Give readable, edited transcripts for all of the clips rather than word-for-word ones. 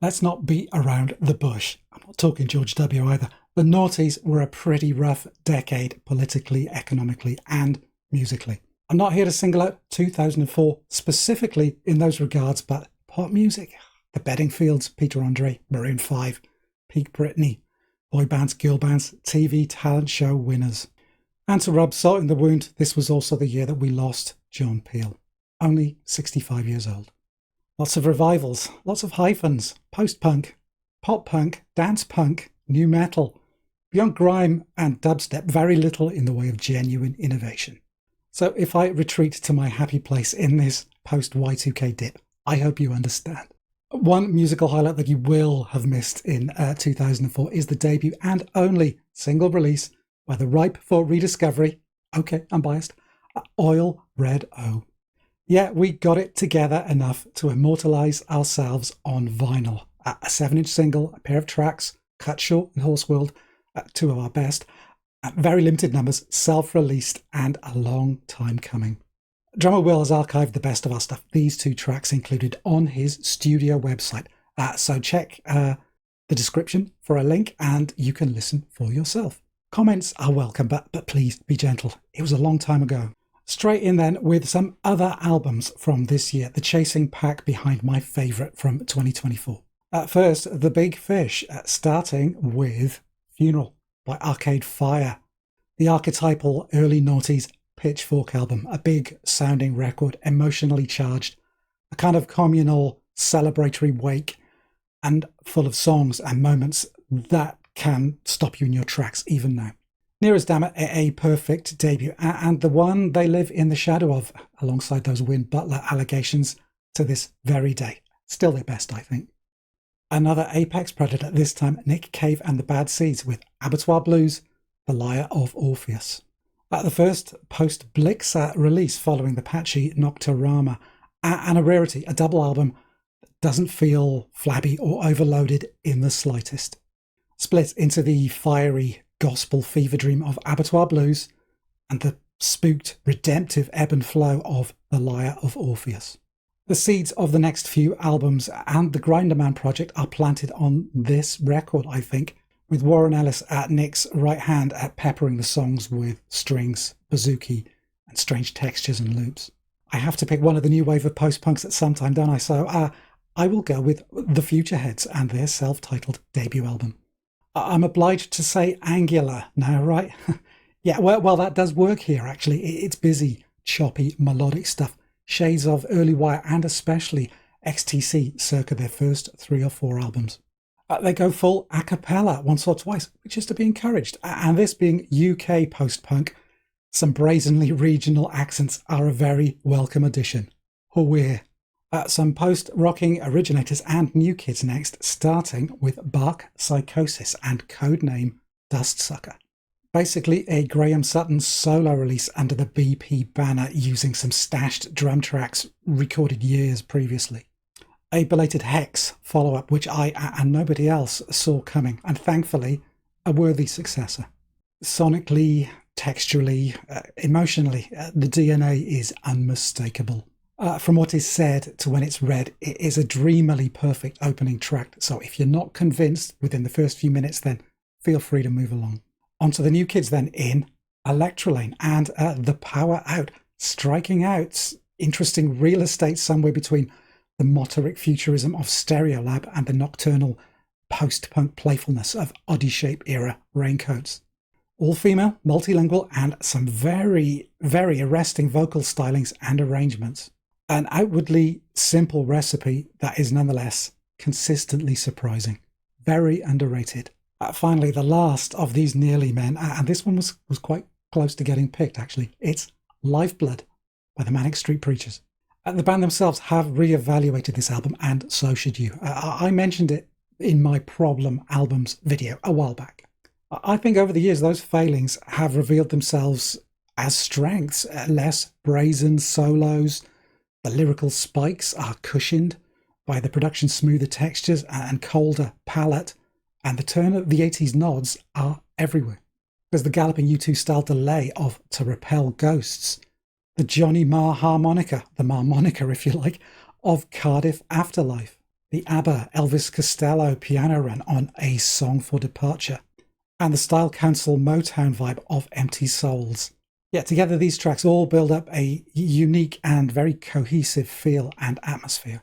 let's not beat around the bush. I'm not talking George W. either. The noughties were a pretty rough decade politically, economically, and musically. I'm not here to single out 2004 specifically in those regards, but pop music, the Bedingfields, Peter Andre, Maroon 5, peak Britney, boy bands, girl bands, TV talent show winners. And to rub salt in the wound, this was also the year that we lost John Peel, only 65 years old. Lots of revivals, lots of hyphens, post-punk, pop-punk, dance-punk, new metal. Beyond grime and dubstep, very little in the way of genuine innovation. So if I retreat to my happy place in this post-Y2K dip, I hope you understand. One musical highlight that you will have missed in 2004 is the debut and only single release by the ripe for rediscovery, okay, I'm biased, Oil Red O. Yeah, we got it together enough to immortalise ourselves on vinyl. A 7-inch single, a pair of tracks, cut short and Horseworld, two of our best, very limited numbers, self-released, and a long time coming. Drummer Will has archived the best of our stuff, these two tracks included, on his studio website. So check the description for a link and you can listen for yourself. Comments are welcome, but please be gentle. It was a long time ago. Straight in then with some other albums from this year, the chasing pack behind my favourite from 2024. First, The Big Fish, starting with Funeral by Arcade Fire, the archetypal early noughties Pitchfork album, a big sounding record, emotionally charged, a kind of communal celebratory wake, and full of songs and moments that can stop you in your tracks even now. Near as damn it, a perfect debut, and the one they live in the shadow of, alongside those Win Butler allegations to this very day. Still their best, I think. Another apex predator, this time Nick Cave and the Bad Seeds with Abattoir Blues, The Lyre of Orpheus. The first post-Blix release following the patchy Nocturama, and a rarity, a double album that doesn't feel flabby or overloaded in the slightest. Split into the fiery gospel fever dream of Abattoir Blues and the spooked redemptive ebb and flow of The Lyre of Orpheus. The seeds of the next few albums and the Grinderman project are planted on this record, I think, with Warren Ellis at Nick's right hand at peppering the songs with strings, bouzouki, and strange textures and loops. I have to pick one of the new wave of post-punks at some time, don't I? So I will go with The Futureheads and their self-titled debut album. I'm obliged to say angular now, right? Yeah, well, that does work here, actually. It's busy, choppy, melodic stuff. Shades of Early Wire and especially XTC circa their first 3 or 4 albums. They go full a cappella once or twice, which is to be encouraged. And this being UK post-punk, some brazenly regional accents are a very welcome addition. We're some post-rocking originators and new kids next, starting with Bark Psychosis and codename Dustsucker. Basically a Graham Sutton solo release under the BP banner using some stashed drum tracks recorded years previously. A belated Hex follow-up which I and nobody else saw coming, and thankfully a worthy successor. Sonically, texturally, emotionally, the DNA is unmistakable. From what is said to when it's read, it is a dreamily perfect opening track, so if you're not convinced within the first few minutes, then feel free to move along. On to the new kids then in Electrolane and The Power Out, striking out interesting real estate somewhere between the motoric futurism of Stereolab and the nocturnal post-punk playfulness of Oddie Shape era Raincoats. All female, multilingual, and some very, very arresting vocal stylings and arrangements. An outwardly simple recipe that is nonetheless consistently surprising. Very underrated. Finally, the last of these nearly men, and this one was quite close to getting picked actually. It's Lifeblood by the Manic Street Preachers. The band themselves have re-evaluated this album, and so should you. I mentioned it in my Problem Albums video a while back. I think over the years those failings have revealed themselves as strengths. Less brazen solos, the lyrical spikes are cushioned by the production's smoother textures and colder palette, and the turn of the 80s nods are everywhere. There's the galloping U2 style delay of To Repel Ghosts, the Johnny Marr harmonica, the Marmonica if you like, of Cardiff Afterlife. the ABBA Elvis Costello piano run on A Song for Departure, and the Style Council Motown vibe of Empty Souls. Yeah, together these tracks all build up a unique and very cohesive feel and atmosphere.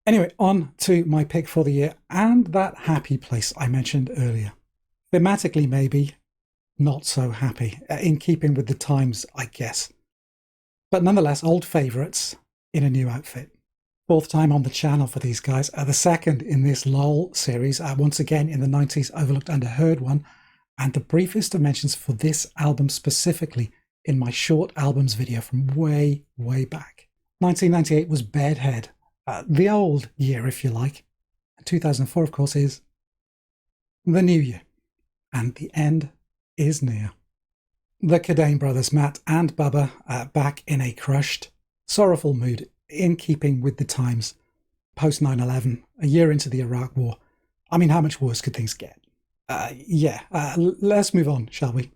Anyway, on to my pick for the year, and that happy place I mentioned earlier. Thematically, maybe not so happy, in keeping with the times, I guess. But nonetheless, old favourites in a new outfit. Fourth time on the channel for these guys, the second in this LOL series, once again in the 90s Overlooked Underheard one, and the briefest of mentions for this album specifically in my short albums video from way, way back. 1998 was Bedhead, the old year if you like. 2004 of course is the new year, and the end is near. The Cadane brothers, Matt and Bubba, back in a crushed, sorrowful mood, in keeping with the times, post 9/11, a year into the Iraq War. I mean, how much worse could things get? Let's move on, shall we?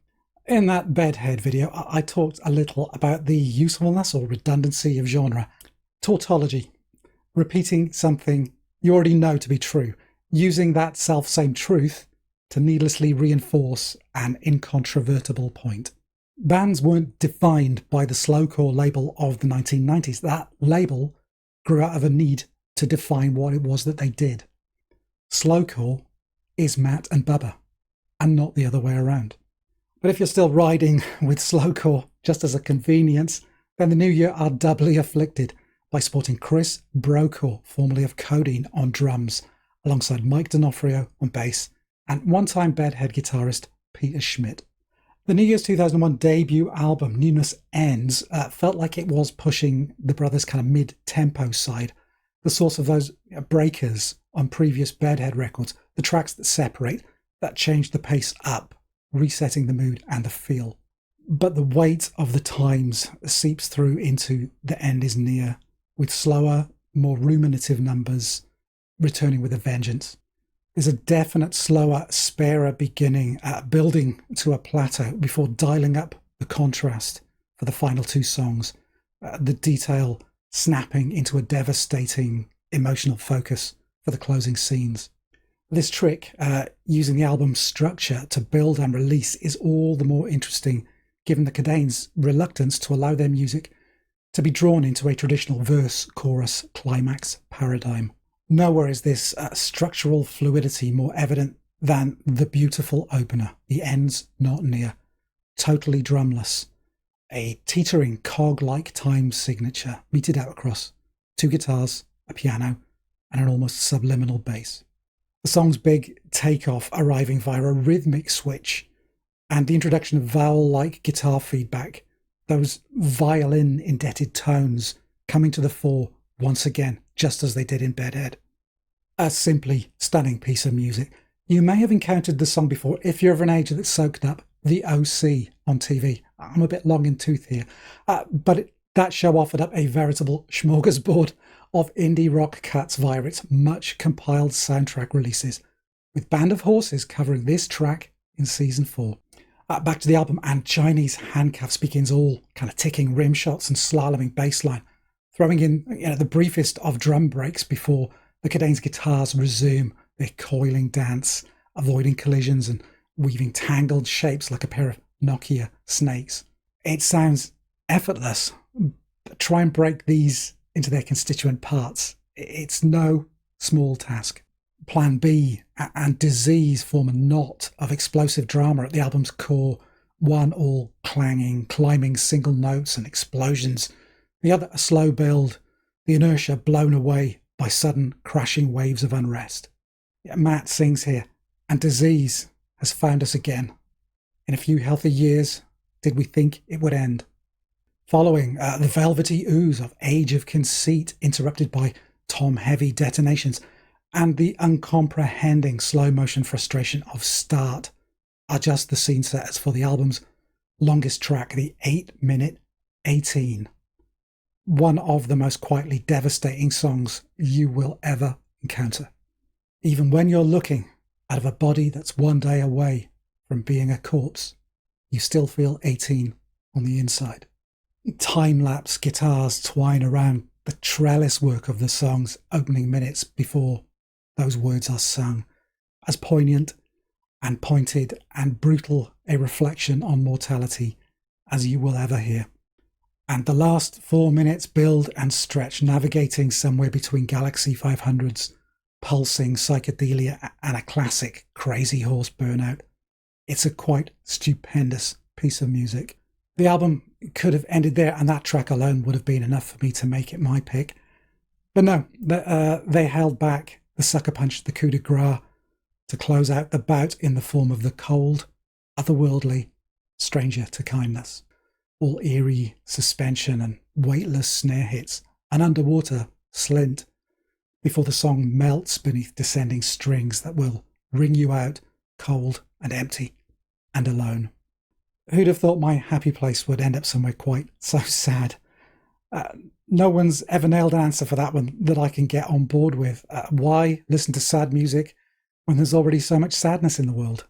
In that Bedhead video, I talked a little about the usefulness or redundancy of genre, tautology, repeating something you already know to be true, using that self-same truth to needlessly reinforce an incontrovertible point. Bands weren't defined by the slowcore label of the 1990s. That label grew out of a need to define what it was that they did. Slowcore is Matt and Bubba, and not the other way around. But if you're still riding with slowcore just as a convenience, then the new year are doubly afflicted by sporting Chris Brokaw, formerly of Codeine, on drums, alongside Mike D'Onofrio on bass, and one-time Bedhead guitarist Peter Schmidt. The New Year's 2001 debut album, Newness Ends, felt like it was pushing the brothers' kind of mid-tempo side, the source of those breakers on previous Bedhead records, the tracks that separate, that change the pace up, resetting the mood and the feel. But the weight of the times seeps through into The End Is Near, with slower, more ruminative numbers returning with a vengeance. There's a definite slower, sparer beginning, building to a plateau before dialing up the contrast for the final two songs, the detail snapping into a devastating emotional focus for the closing scenes. This trick, using the album's structure to build and release, is all the more interesting given the Cadane's reluctance to allow their music to be drawn into a traditional verse, chorus, climax paradigm. Nowhere is this structural fluidity more evident than the beautiful opener, The End's Not Near, totally drumless, a teetering cog-like time signature meted out across two guitars, a piano, and an almost subliminal bass. The song's big takeoff arriving via a rhythmic switch and the introduction of vowel-like guitar feedback, those violin-indebted tones coming to the fore once again, just as they did in Bedhead. A simply stunning piece of music. You may have encountered the song before if you're of an age that soaked up The OC on TV. I'm a bit long in tooth here, but that show offered up a veritable smorgasbord of indie rock cuts via its much compiled soundtrack releases, with Band of Horses covering this track in season 4. Back to the album, and Chinese Handcuffs begins all kind of ticking rim shots and slaloming bassline, throwing in the briefest of drum breaks before the Cadane's guitars resume their coiling dance, avoiding collisions and weaving tangled shapes like a pair of Nokia snakes. It sounds effortless, but try and break these into their constituent parts. It's no small task. Plan B and Disease form a knot of explosive drama at the album's core, one all clanging, climbing single notes and explosions, the other a slow build, the inertia blown away by sudden crashing waves of unrest. Matt sings here, and Disease has found us again. In a few healthy years, did we think it would end? Following the velvety ooze of Age of Conceit, interrupted by tom-heavy detonations, and the uncomprehending slow-motion frustration of Start, are just the scene setters for the album's longest track, the 8-minute 18. One of the most quietly devastating songs you will ever encounter. Even when you're looking out of a body that's one day away from being a corpse, you still feel 18 on the inside. Time-lapse guitars twine around the trellis work of the song's opening minutes before those words are sung, as poignant and pointed and brutal a reflection on mortality as you will ever hear. And the last 4 minutes build and stretch, navigating somewhere between Galaxy 500's pulsing psychedelia and a classic Crazy Horse burnout. It's a quite stupendous piece of music. The album could have ended there, and that track alone would have been enough for me to make it my pick. But no, they held back the sucker punch, the coup de grace, to close out the bout in the form of the cold, otherworldly Stranger to Kindness. All eerie suspension and weightless snare hits, an underwater slint, before the song melts beneath descending strings that will wring you out cold and empty and alone. Who'd have thought my happy place would end up somewhere quite so sad? No one's ever nailed an answer for that one that I can get on board with. Why listen to sad music when there's already so much sadness in the world?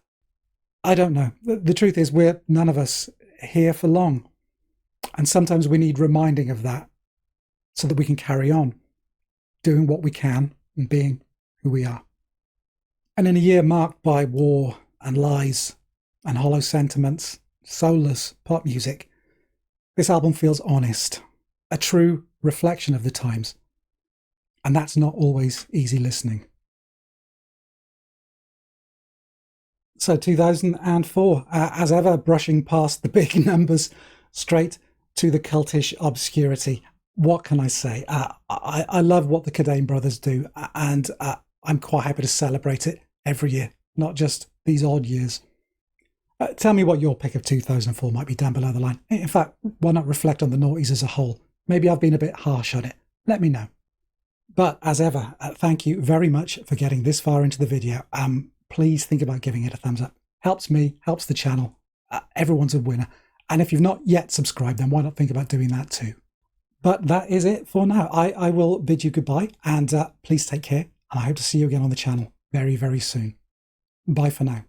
I don't know. The truth is, we're none of us here for long. And sometimes we need reminding of that so that we can carry on doing what we can and being who we are. And in a year marked by war and lies and hollow sentiments, soulless pop music, this album feels honest, a true reflection of the times. And that's not always easy listening. So 2004, as ever, brushing past the big numbers straight to the cultish obscurity. What can I say? I love what the Cadane brothers do, and I'm quite happy to celebrate it every year, not just these odd years. Tell me what your pick of 2004 might be down below the line. In fact, why not reflect on the noughties as a whole? Maybe I've been a bit harsh on it. Let me know. But as ever, thank you very much for getting this far into the video. Please think about giving it a thumbs up. Helps me, helps the channel. Everyone's a winner. And if you've not yet subscribed, then why not think about doing that too? But that is it for now. I will bid you goodbye, and please take care. And I hope to see you again on the channel very, very soon. Bye for now.